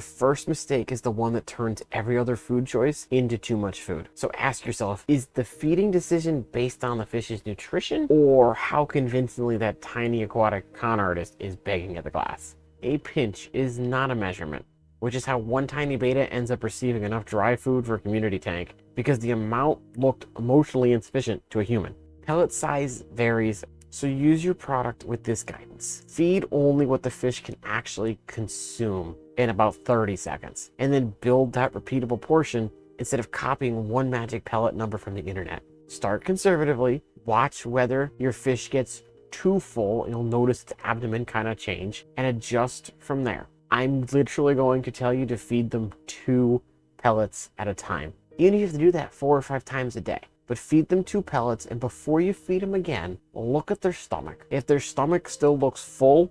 The first mistake is the one that turns every other food choice into too much food. So ask yourself, is the feeding decision based on the fish's nutrition, or how convincingly that tiny aquatic con artist is begging at the glass? A pinch is not a measurement, which is how one tiny beta ends up receiving enough dry food for a community tank because the amount looked emotionally insufficient to a human. Pellet size varies, so use your product with this guidance. Feed only what the fish can actually consume in about 30 seconds, and then build that repeatable portion instead of copying one magic pellet number from the internet. Start conservatively, watch whether your fish gets too full, you'll notice its abdomen kind of change, and adjust from there. I'm literally going to tell you to feed them 2 pellets at a time. Even if you have to do that 4 or 5 times a day. But feed them 2 pellets, and before you feed them again, look at their stomach. If their stomach still looks full,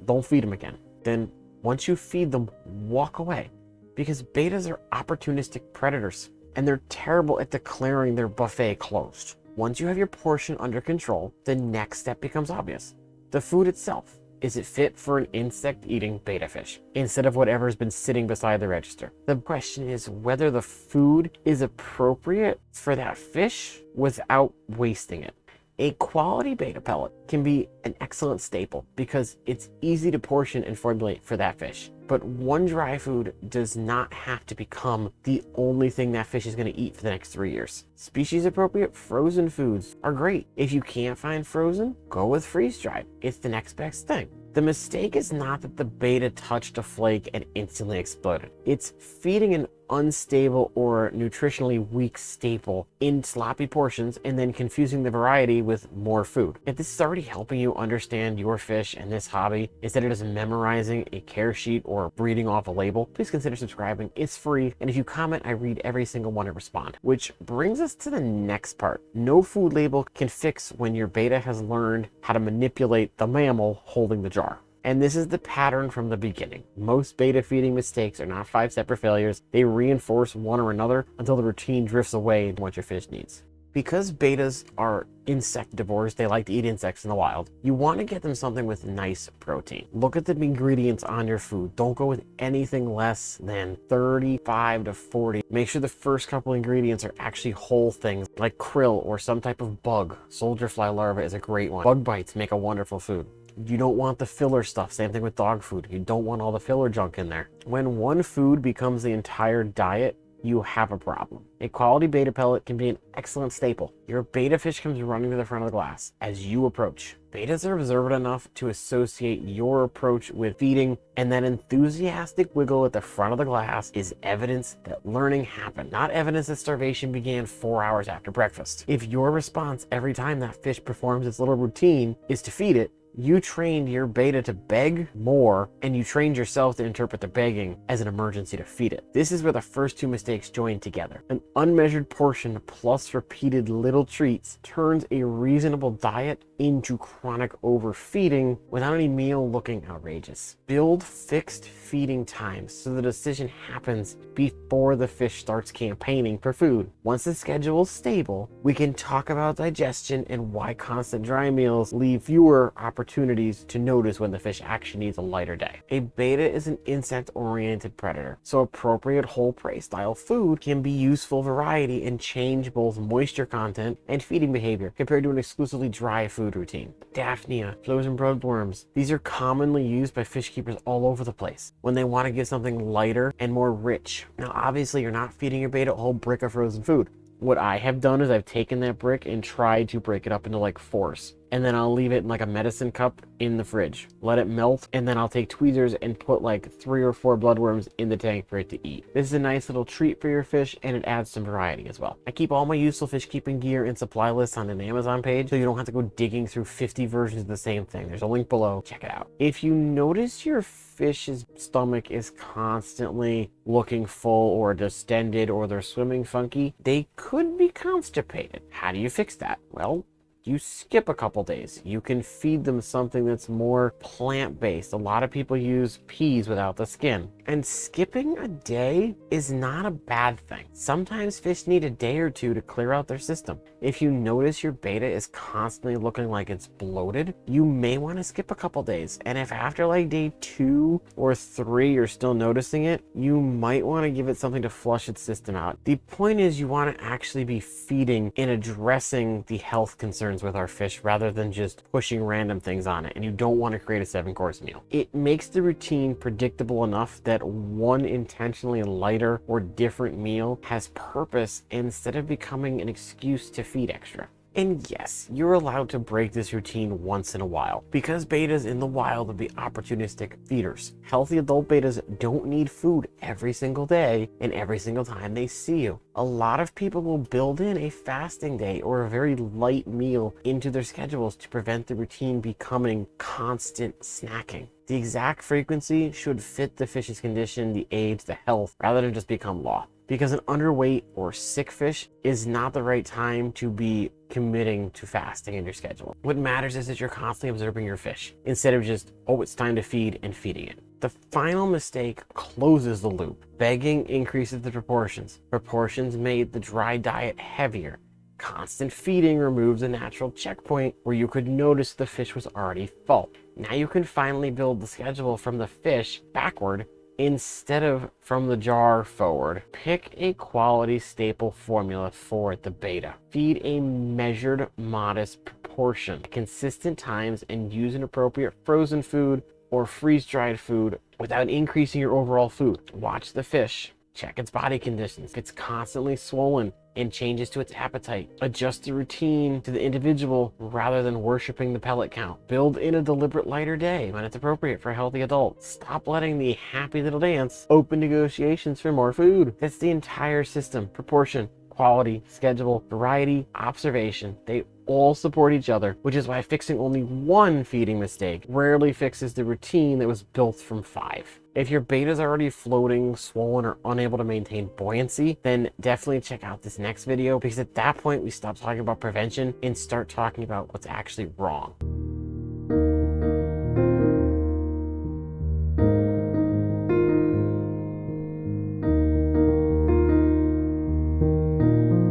don't feed them again. Then once you feed them, walk away. Because betas are opportunistic predators, and they're terrible at declaring their buffet closed. Once you have your portion under control, the next step becomes obvious. The food itself. Is it fit for an insect-eating beta fish instead of whatever's been sitting beside the register? The question is whether the food is appropriate for that fish without wasting it. A quality beta pellet can be an excellent staple because it's easy to portion and formulate for that fish. But one dry food does not have to become the only thing that fish is going to eat for the next 3 years. Species appropriate frozen foods are great. If you can't find frozen, go with freeze dried. It's the next best thing. The mistake is not that the beta touched a flake and instantly exploded. It's feeding an unstable or nutritionally weak staple in sloppy portions and then confusing the variety with more food. If this is already helping you understand your fish and this hobby instead of just memorizing a care sheet or reading off a label, please consider subscribing. It's free, and if you comment, I read every single one and respond. Which brings us to the next part. No food label can fix when your beta has learned how to manipulate the mammal holding the jar. And this is the pattern from the beginning. Most beta feeding mistakes are not 5 separate failures. They reinforce one or another until the routine drifts away from what your fish needs. Because betas are insectivores, they like to eat insects in the wild, you want to get them something with nice protein. Look at the ingredients on your food. Don't go with anything less than 35 to 40. Make sure the first couple ingredients are actually whole things like krill or some type of bug. Soldier fly larva is a great one. Bug bites make a wonderful food. You don't want the filler stuff. Same thing with dog food. You don't want all the filler junk in there. When one food becomes the entire diet, you have a problem. A quality beta pellet can be an excellent staple. Your beta fish comes running to the front of the glass as you approach. Betas are observant enough to associate your approach with feeding, and that enthusiastic wiggle at the front of the glass is evidence that learning happened, not evidence that starvation began 4 hours after breakfast. If your response every time that fish performs its little routine is to feed it, you trained your beta to beg more, and you trained yourself to interpret the begging as an emergency to feed it. This is where the first 2 mistakes join together. An unmeasured portion plus repeated little treats turns a reasonable diet into chronic overfeeding without any meal looking outrageous. Build fixed feeding times so the decision happens before the fish starts campaigning for food. Once the schedule is stable, we can talk about digestion and why constant dry meals leave fewer opportunities to notice when the fish actually needs a lighter day. A beta is an insect-oriented predator, so appropriate whole prey style food can be useful variety and change both moisture content and feeding behavior compared to an exclusively dry food routine. Daphnia, frozen bloodworms, these are commonly used by fish keepers all over the place when they want to give something lighter and more rich. Now obviously you're not feeding your beta a whole brick of frozen food. What I have done is I've taken that brick and tried to break it up into like 4s. And then I'll leave it in like a medicine cup in the fridge. Let it melt, and then I'll take tweezers and put like 3 or 4 bloodworms in the tank for it to eat. This is a nice little treat for your fish, and it adds some variety as well. I keep all my useful fish keeping gear and supply lists on an Amazon page, so you don't have to go digging through 50 versions of the same thing. There's a link below. Check it out. If you notice your fish's stomach is constantly looking full or distended, or they're swimming funky, they could be constipated. How do you fix that? Well, You skip a couple days. You can feed them something that's more plant-based. A lot of people use peas without the skin. And skipping a day is not a bad thing. Sometimes fish need a day or two to clear out their system. If you notice your beta is constantly looking like it's bloated, you may want to skip a couple days. And if after like day 2 or 3 you're still noticing it, you might want to give it something to flush its system out. The point is you want to actually be feeding and addressing the health concerns with our fish rather than just pushing random things on it. And you don't want to create a 7-course meal. It makes the routine predictable enough that one intentionally lighter or different meal has purpose instead of becoming an excuse to feed extra. And yes, you're allowed to break this routine once in a while because betas in the wild would be opportunistic feeders. Healthy adult betas don't need food every single day and every single time they see you. A lot of people will build in a fasting day or a very light meal into their schedules to prevent the routine becoming constant snacking. The exact frequency should fit the fish's condition, the age, the health, rather than just become law. Because an underweight or sick fish is not the right time to be committing to fasting in your schedule. What matters is that you're constantly observing your fish instead of just, oh, it's time to feed and feeding it. The final mistake closes the loop. Begging increases the proportions. Proportions made the dry diet heavier. Constant feeding removes a natural checkpoint where you could notice the fish was already full. Now you can finally build the schedule from the fish backward instead of from the jar forward. Pick a quality staple formula for the beta. Feed a measured, modest proportion at consistent times and use an appropriate frozen food or freeze-dried food without increasing your overall food. Watch the fish. Check its body conditions. If it's constantly swollen and changes to its appetite, adjust the routine to the individual rather than worshiping the pellet count. Build in a deliberate lighter day when it's appropriate for a healthy adult. Stop letting the happy little dance open negotiations for more food. That's the entire system. Proportion, quality, schedule, variety, observation. They all support each other, which is why fixing only one feeding mistake rarely fixes the routine that was built from 5. If your beta is already floating, swollen, or unable to maintain buoyancy, then definitely check out this next video because at that point we stop talking about prevention and start talking about what's actually wrong.